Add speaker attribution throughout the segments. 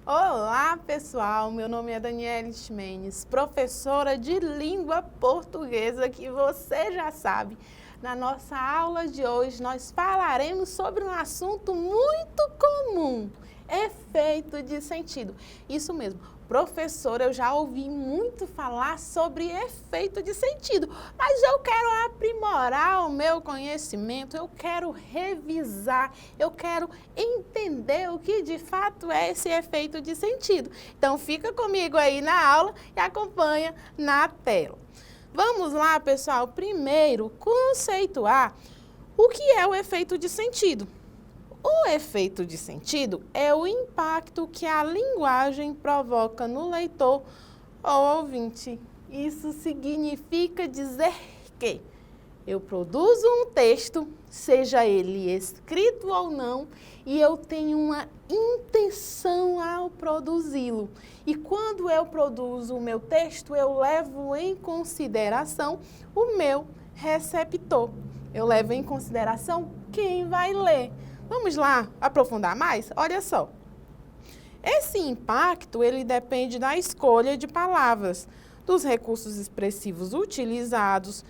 Speaker 1: Olá, pessoal! Meu nome é Daniele Ximenes, professora de língua portuguesa, que você já sabe. Na nossa aula de hoje, nós falaremos sobre um assunto muito comum, efeito de sentido. Isso mesmo, professora, eu já ouvi muito falar sobre efeito de sentido, mas eu quero aprimorar o meu conhecimento, eu quero revisar, eu quero entender o que de fato é esse efeito de sentido. Então fica comigo aí na aula e acompanha na tela. Vamos lá, pessoal, primeiro conceituar o que é o efeito de sentido. O efeito de sentido é o impacto que a linguagem provoca no leitor ou ouvinte. Isso significa dizer que eu produzo um texto, seja ele escrito ou não, e eu tenho uma intenção ao produzi-lo. E quando eu produzo o meu texto, eu levo em consideração o meu receptor. Eu levo em consideração quem vai ler. Vamos lá aprofundar mais? Olha só. Esse impacto, ele depende da escolha de palavras, dos recursos expressivos utilizados,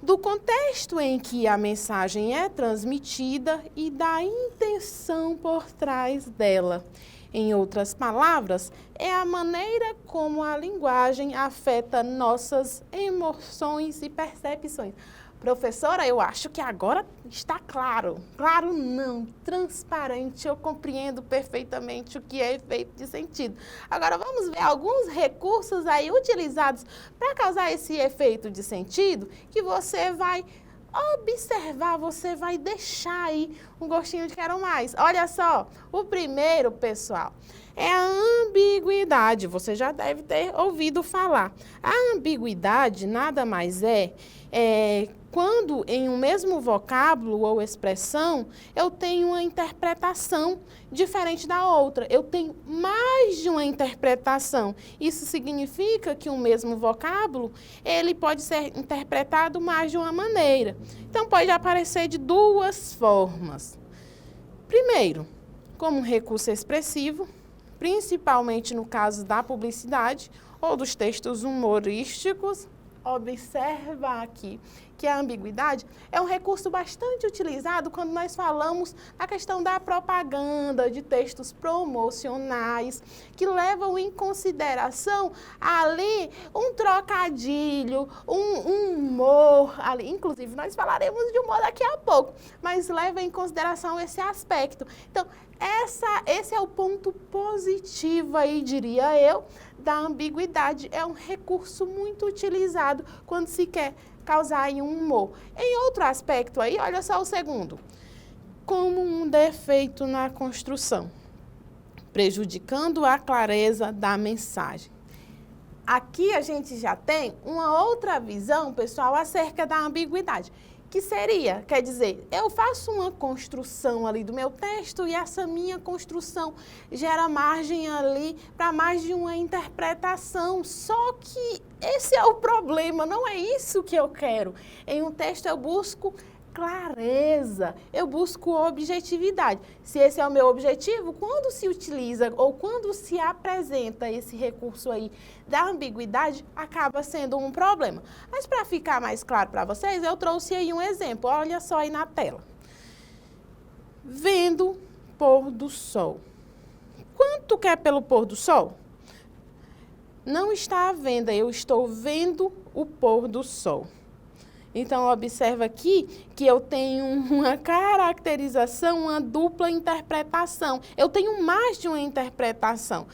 Speaker 1: do contexto em que a mensagem é transmitida e da intenção por trás dela. Em outras palavras, é a maneira como a linguagem afeta nossas emoções e percepções. Professora, eu acho que agora está claro. Claro não, transparente, eu compreendo perfeitamente o que é efeito de sentido. Agora vamos ver alguns recursos aí utilizados para causar esse efeito de sentido que você vai observar, você vai deixar aí um gostinho de quero mais. Olha só, o primeiro, pessoal, é a ambiguidade. Você já deve ter ouvido falar. A ambiguidade nada mais é quando em um mesmo vocábulo ou expressão eu tenho uma interpretação diferente da outra. Eu tenho mais de uma interpretação. Isso significa que o mesmo vocábulo, ele pode ser interpretado mais de uma maneira. Então, pode aparecer de duas formas. Primeiro, como um recurso expressivo, principalmente no caso da publicidade ou dos textos humorísticos. Observa aqui que a ambiguidade é um recurso bastante utilizado quando nós falamos na questão da propaganda, de textos promocionais, que levam em consideração ali um trocadilho, um humor ali. Inclusive, nós falaremos de humor daqui a pouco, mas leva em consideração esse aspecto. Então, esse é o ponto positivo aí, diria eu, da ambiguidade. É um recurso muito utilizado quando se quer causar aí um humor. Em outro aspecto aí, olha só o segundo. Como um defeito na construção, prejudicando a clareza da mensagem. Aqui a gente já tem uma outra visão, pessoal, acerca da ambiguidade. Que seria, quer dizer, eu faço uma construção ali do meu texto e essa minha construção gera margem ali para mais de uma interpretação. Só que esse é o problema, não é isso que eu quero. Em um texto eu busco clareza, eu busco objetividade. Se esse é o meu objetivo, quando se utiliza ou quando se apresenta esse recurso aí da ambiguidade, acaba sendo um problema. Mas para ficar mais claro para vocês, eu trouxe aí um exemplo, olha só aí na tela. Vendo pôr do sol. Quanto quer pelo pôr do sol? Não está à venda, eu estou vendo o pôr do sol. Então, observa aqui que eu tenho uma caracterização, uma dupla interpretação. Eu tenho mais de uma interpretação.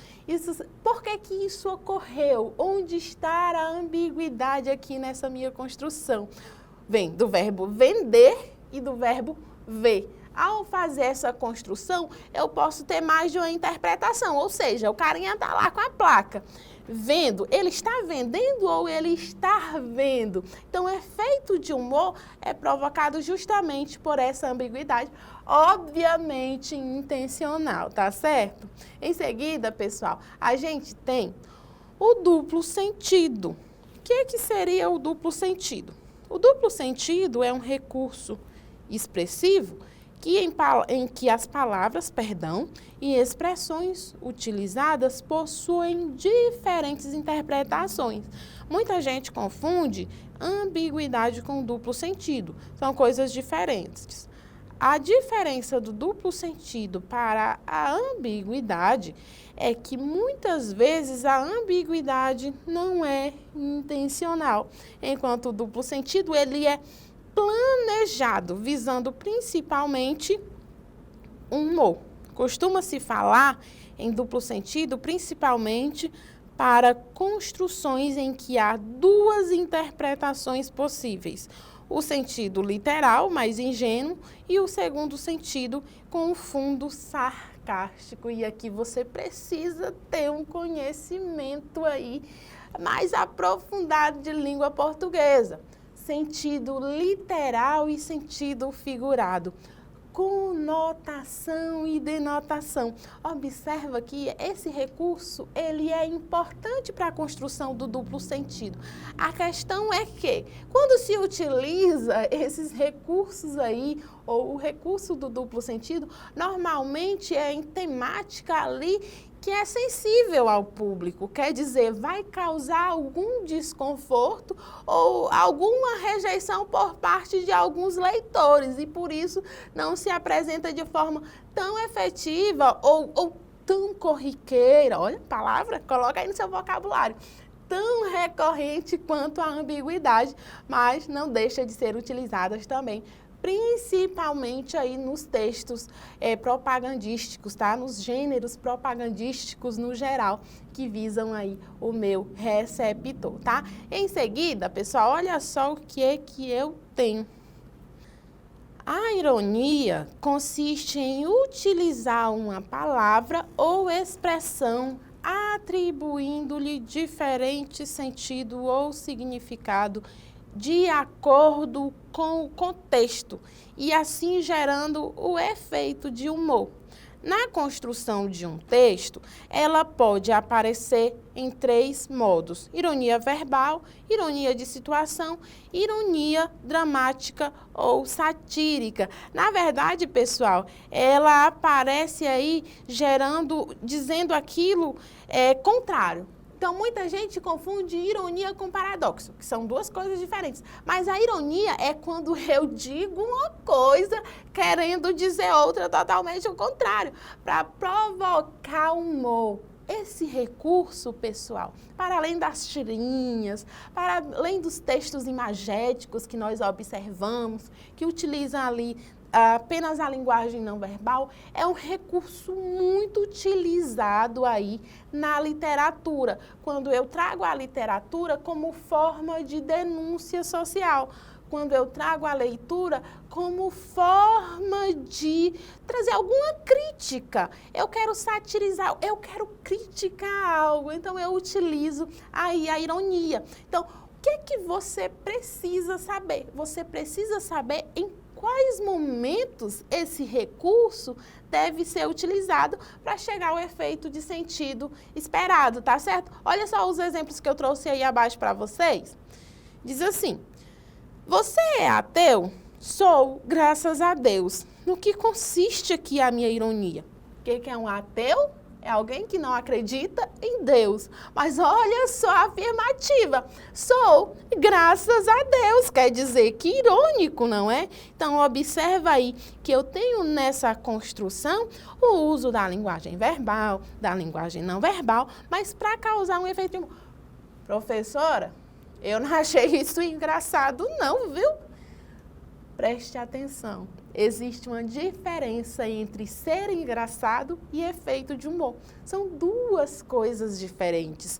Speaker 1: Por que isso ocorreu? Onde está a ambiguidade aqui nessa minha construção? Vem do verbo vender e do verbo ver. Ao fazer essa construção, eu posso ter mais de uma interpretação. Ou seja, o carinha está lá com a placa. Vendo, ele está vendendo ou ele está vendo? Então, o efeito de humor é provocado justamente por essa ambiguidade, obviamente intencional, tá certo? Em seguida, pessoal, a gente tem o duplo sentido. O que seria o duplo sentido? O duplo sentido é um recurso expressivo em que as palavras, e expressões utilizadas possuem diferentes interpretações. Muita gente confunde ambiguidade com duplo sentido, são coisas diferentes. A diferença do duplo sentido para a ambiguidade é que muitas vezes a ambiguidade não é intencional, enquanto o duplo sentido ele é planejado, visando principalmente um humor. Costuma-se falar em duplo sentido principalmente para construções em que há duas interpretações possíveis. O sentido literal, mais ingênuo, e o segundo sentido com um fundo sarcástico. E aqui você precisa ter um conhecimento aí mais aprofundado de língua portuguesa. Sentido literal e sentido figurado. Conotação e denotação. Observa que esse recurso ele é importante para a construção do duplo sentido. A questão é que, quando se utiliza esses recursos aí, ou o recurso do duplo sentido, normalmente é em temática ali que é sensível ao público, quer dizer, vai causar algum desconforto ou alguma rejeição por parte de alguns leitores e por isso não se apresenta de forma tão efetiva ou tão corriqueira, olha a palavra, coloca aí no seu vocabulário, tão recorrente quanto a ambiguidade, mas não deixa de ser utilizadas também, principalmente aí nos textos propagandísticos, tá? Nos gêneros propagandísticos no geral, que visam aí o meu receptor, tá? Em seguida, pessoal, olha só o que é que eu tenho. A ironia consiste em utilizar uma palavra ou expressão atribuindo-lhe diferente sentido ou significado de acordo com o contexto e assim gerando o efeito de humor. Na construção de um texto, ela pode aparecer em 3 modos: ironia verbal, ironia de situação, ironia dramática ou satírica. Na verdade, pessoal, ela aparece aí dizendo aquilo contrário. Então, muita gente confunde ironia com paradoxo, que são 2 coisas diferentes. Mas a ironia é quando eu digo uma coisa querendo dizer outra totalmente o contrário, para provocar humor. Esse recurso, pessoal, para além das tirinhas, para além dos textos imagéticos que nós observamos, que utilizam ali apenas a linguagem não verbal, é um recurso muito utilizado aí na literatura, quando eu trago a literatura como forma de denúncia social, quando eu trago a leitura como forma de trazer alguma crítica. Eu quero satirizar, eu quero criticar algo, então eu utilizo aí a ironia. Então, o que é que você precisa saber? Você precisa saber em quais momentos esse recurso deve ser utilizado para chegar ao efeito de sentido esperado, tá certo? Olha só os exemplos que eu trouxe aí abaixo para vocês. Diz assim: você é ateu? Sou, graças a Deus. No que consiste aqui a minha ironia? O que é um ateu? É alguém que não acredita em Deus. Mas olha só a afirmativa. Sou, graças a Deus. Quer dizer que irônico, não é? Então, observa aí que eu tenho nessa construção o uso da linguagem verbal, da linguagem não verbal, mas para causar um efeito. Professora, eu não achei isso engraçado não, viu? Preste atenção. Existe uma diferença entre ser engraçado e efeito de humor. São 2 coisas diferentes.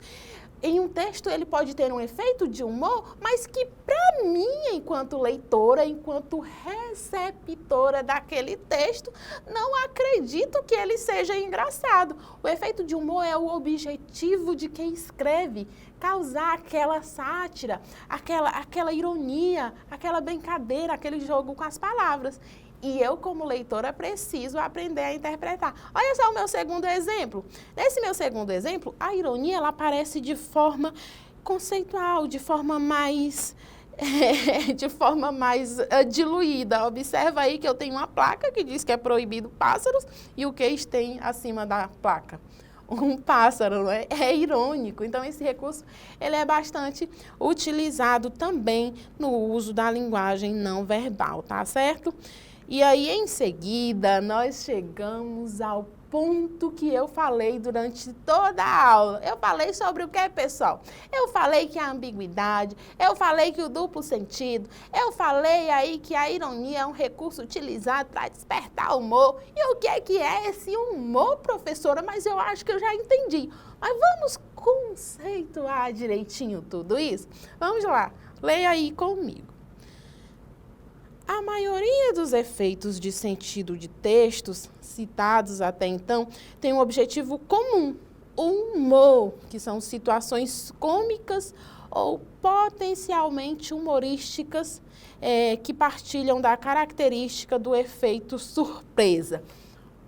Speaker 1: Em um texto ele pode ter um efeito de humor, mas que para mim, enquanto leitora, enquanto receptora daquele texto, não acredito que ele seja engraçado. O efeito de humor é o objetivo de quem escreve, causar aquela sátira, aquela ironia, aquela brincadeira, aquele jogo com as palavras. E eu, como leitora, preciso aprender a interpretar. Olha só o meu segundo exemplo. Nesse meu segundo exemplo, a ironia ela aparece de forma conceitual, de forma mais de forma mais diluída. Observa aí que eu tenho uma placa que diz que é proibido pássaros e o que tem acima da placa? Um pássaro, não é? É irônico. Então, esse recurso ele é bastante utilizado também no uso da linguagem não verbal, tá certo? E aí, em seguida, nós chegamos ao ponto que eu falei durante toda a aula. Eu falei sobre o que, pessoal? Eu falei que a ambiguidade, eu falei que o duplo sentido, eu falei aí que a ironia é um recurso utilizado para despertar humor. E o que é esse humor, professora? Mas eu acho que eu já entendi. Mas vamos conceituar direitinho tudo isso? Vamos lá, leia aí comigo. A maioria dos efeitos de sentido de textos citados até então tem um objetivo comum, o humor, que são situações cômicas ou potencialmente humorísticas que partilham da característica do efeito surpresa.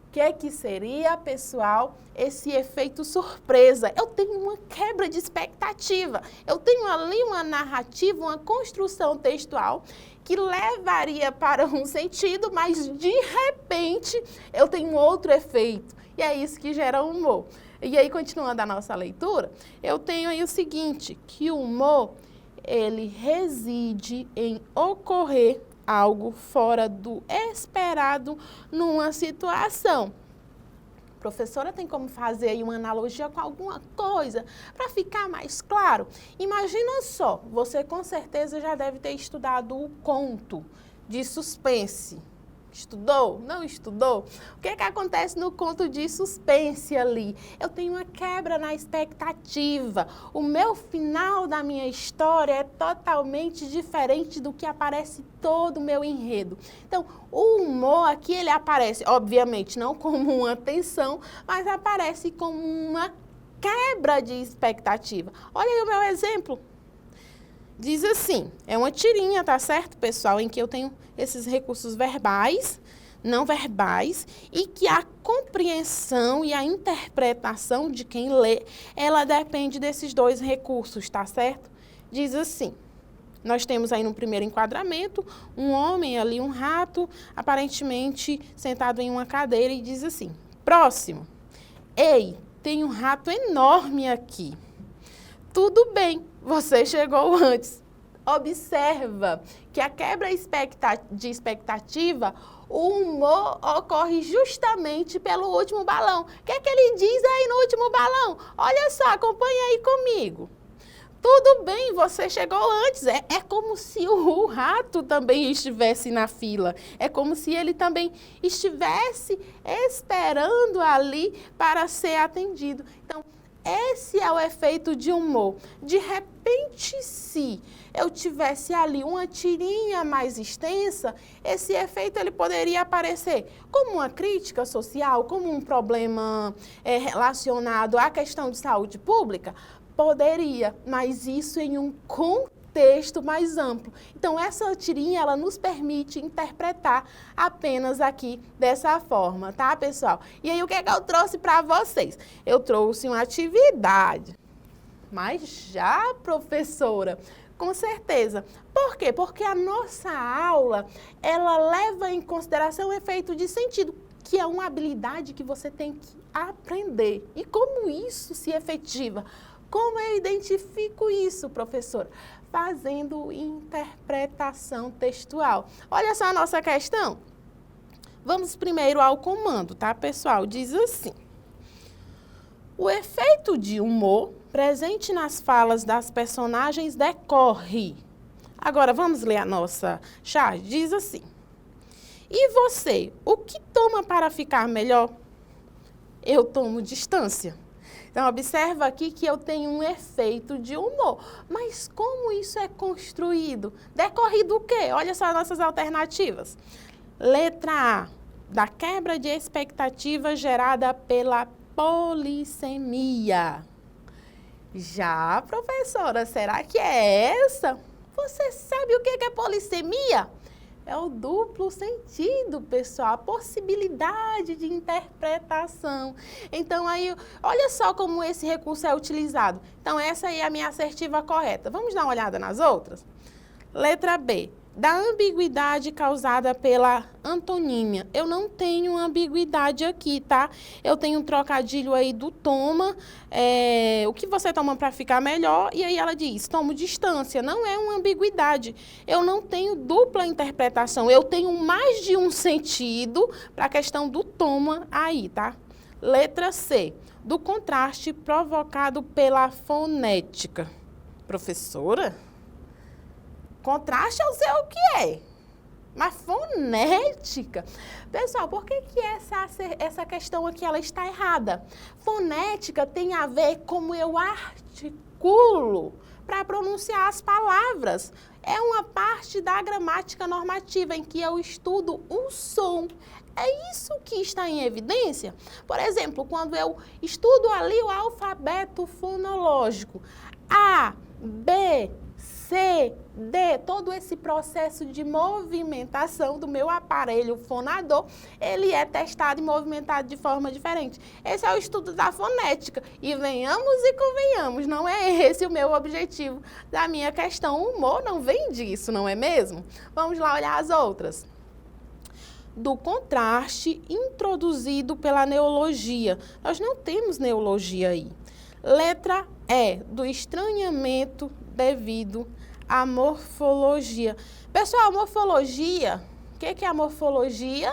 Speaker 1: O que seria, pessoal, esse efeito surpresa? Eu tenho uma quebra de expectativa, eu tenho ali uma narrativa, uma construção textual que levaria para um sentido, mas de repente eu tenho outro efeito. E é isso que gera o humor. E aí, continuando a nossa leitura, eu tenho aí o seguinte, que o humor, ele reside em ocorrer algo fora do esperado numa situação. Professora, tem como fazer aí uma analogia com alguma coisa para ficar mais claro? Imagina só, você com certeza já deve ter estudado o conto de suspense. Estudou? Não estudou? O que acontece no conto de suspense ali? Eu tenho uma quebra na expectativa. O meu final da minha história é totalmente diferente do que aparece todo o meu enredo. Então, o humor aqui, ele aparece, obviamente, não como uma tensão, mas aparece como uma quebra de expectativa. Olha aí o meu exemplo. Diz assim, é uma tirinha, tá certo, pessoal, em que eu tenho esses recursos verbais, não verbais, e que a compreensão e a interpretação de quem lê, ela depende desses dois recursos, tá certo? Diz assim, nós temos aí no primeiro enquadramento, um homem ali, um rato, aparentemente sentado em uma cadeira e diz assim, próximo, ei, tem um rato enorme aqui. Tudo bem, você chegou antes. Observa que a quebra de expectativa, o humor ocorre justamente pelo último balão. O que é que ele diz aí no último balão? Olha só, acompanha aí comigo. Tudo bem, você chegou antes. É como se o rato também estivesse na fila. É como se ele também estivesse esperando ali para ser atendido. Então, esse é o efeito de humor. De repente, se eu tivesse ali uma tirinha mais extensa, esse efeito ele poderia aparecer como uma crítica social, como um problema relacionado à questão de saúde pública. Poderia, mas isso em um contexto mais amplo. Então, essa tirinha, ela nos permite interpretar apenas aqui dessa forma, tá, pessoal? E aí, o que é que eu trouxe para vocês? Eu trouxe uma atividade. Mas já, professora, com certeza. Por quê? Porque a nossa aula, ela leva em consideração o efeito de sentido, que é uma habilidade que você tem que aprender. E como isso se efetiva? Como eu identifico isso, professora? Fazendo interpretação textual. Olha só a nossa questão. Vamos primeiro ao comando, tá, pessoal? Diz assim. O efeito de humor presente nas falas das personagens decorre. Agora, vamos ler a nossa charge? Diz assim. E você, o que toma para ficar melhor? Eu tomo distância. Então, observa aqui que eu tenho um efeito de humor. Mas como isso é construído? Decorre do quê? Olha só as nossas alternativas. Letra A, da quebra de expectativa gerada pela polissemia. Já, professora, será que é essa? Você sabe o que é polissemia? É o duplo sentido, pessoal, a possibilidade de interpretação. Então, aí, olha só como esse recurso é utilizado. Então, essa aí é a minha assertiva correta. Vamos dar uma olhada nas outras? Letra B. Da ambiguidade causada pela antonímia. Eu não tenho ambiguidade aqui, tá? Eu tenho um trocadilho aí do toma, o que você toma para ficar melhor, e aí ela diz, tomo distância. Não é uma ambiguidade. Eu não tenho dupla interpretação, eu tenho mais de um sentido para a questão do toma aí, tá? Letra C. Do contraste provocado pela fonética. Professora? Contraste eu sei o que é, mas fonética. Pessoal, por que essa questão aqui ela está errada? Fonética tem a ver com como eu articulo para pronunciar as palavras. É uma parte da gramática normativa em que eu estudo o som. É isso que está em evidência. Por exemplo, quando eu estudo ali o alfabeto fonológico, A, B, C, D, todo esse processo de movimentação do meu aparelho fonador, ele é testado e movimentado de forma diferente. Esse é o estudo da fonética. E venhamos e convenhamos, não é esse o meu objetivo da minha questão. O humor não vem disso, não é mesmo? Vamos lá olhar as outras. Do contraste introduzido pela neologia. Nós não temos neologia aí. Letra E, do estranhamento devido à morfologia. Pessoal, morfologia, o que é a morfologia?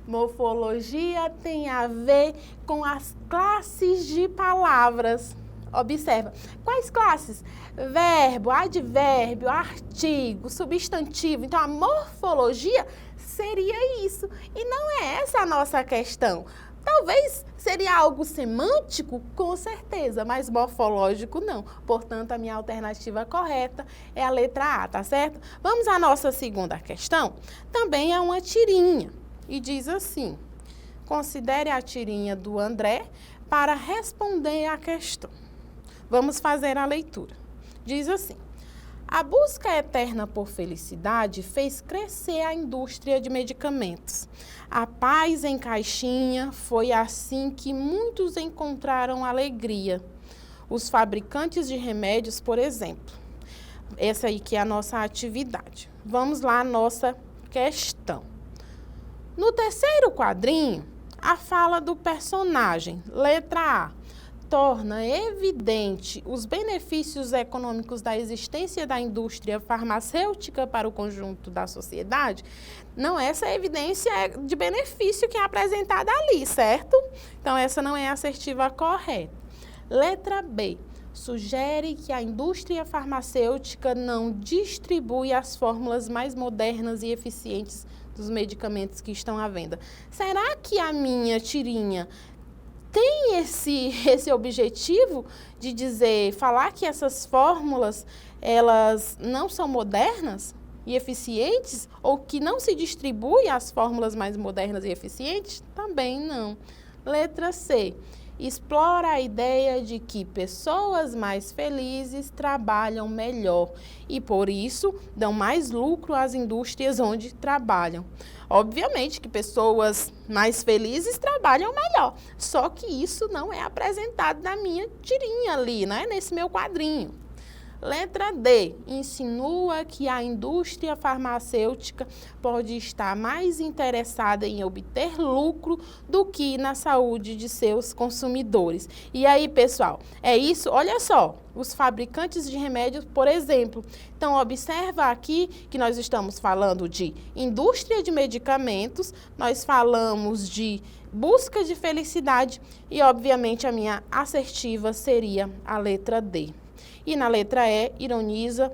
Speaker 1: Morfologia tem a ver com as classes de palavras. Observa, quais classes? Verbo, advérbio, artigo, substantivo. Então, a morfologia seria isso. E não é essa a nossa questão. Talvez seria algo semântico, com certeza, mas morfológico não. Portanto, a minha alternativa correta é a letra A, tá certo? Vamos à nossa segunda questão. Também é uma tirinha e diz assim: considere a tirinha do André para responder à questão. Vamos fazer a leitura. Diz assim: a busca eterna por felicidade fez crescer a indústria de medicamentos. A paz em caixinha foi assim que muitos encontraram alegria. Os fabricantes de remédios, por exemplo. Essa aí que é a nossa atividade. Vamos lá à nossa questão. No terceiro quadrinho, a fala do personagem, letra A, torna evidente os benefícios econômicos da existência da indústria farmacêutica para o conjunto da sociedade. Não, essa evidência de benefício que é apresentada ali, certo? Então, essa não é a assertiva correta. Letra B. Sugere que a indústria farmacêutica não distribui as fórmulas mais modernas e eficientes dos medicamentos que estão à venda. Será que a minha tirinha tem esse objetivo de falar que essas fórmulas, elas não são modernas e eficientes? Ou que não se distribui as fórmulas mais modernas e eficientes? Também não. Letra C. Explora a ideia de que pessoas mais felizes trabalham melhor e, por isso, dão mais lucro às indústrias onde trabalham. Obviamente que pessoas mais felizes trabalham melhor, só que isso não é apresentado na minha tirinha ali, né? Nesse meu quadrinho. Letra D. Insinua que a indústria farmacêutica pode estar mais interessada em obter lucro do que na saúde de seus consumidores. E aí, pessoal, é isso? Olha só, os fabricantes de remédios, por exemplo. Então, observa aqui que nós estamos falando de indústria de medicamentos, nós falamos de busca de felicidade e, obviamente, a minha assertiva seria a letra D. E na letra E, ironiza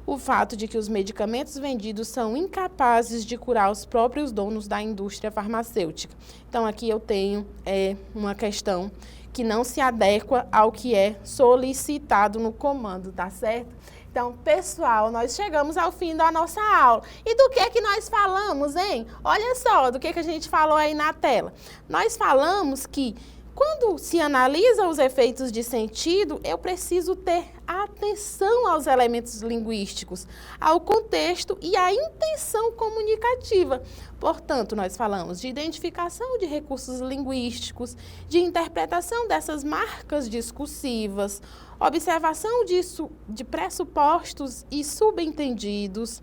Speaker 1: o fato de que os medicamentos vendidos são incapazes de curar os próprios donos da indústria farmacêutica. Então, aqui eu tenho uma questão que não se adequa ao que é solicitado no comando, tá certo? Então, pessoal, nós chegamos ao fim da nossa aula. E do que nós falamos, hein? Olha só, do que a gente falou aí na tela. Nós falamos que Quando se analisa os efeitos de sentido, eu preciso ter atenção aos elementos linguísticos, ao contexto e à intenção comunicativa. Portanto, nós falamos de identificação de recursos linguísticos, de interpretação dessas marcas discursivas, observação de pressupostos e subentendidos,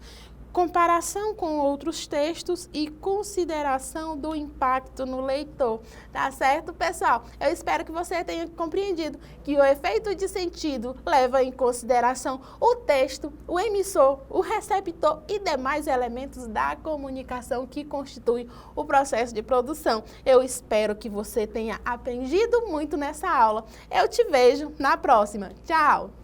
Speaker 1: comparação com outros textos e consideração do impacto no leitor. Tá certo, pessoal? Eu espero que você tenha compreendido que o efeito de sentido leva em consideração o texto, o emissor, o receptor e demais elementos da comunicação que constituem o processo de produção. Eu espero que você tenha aprendido muito nessa aula. Eu te vejo na próxima. Tchau!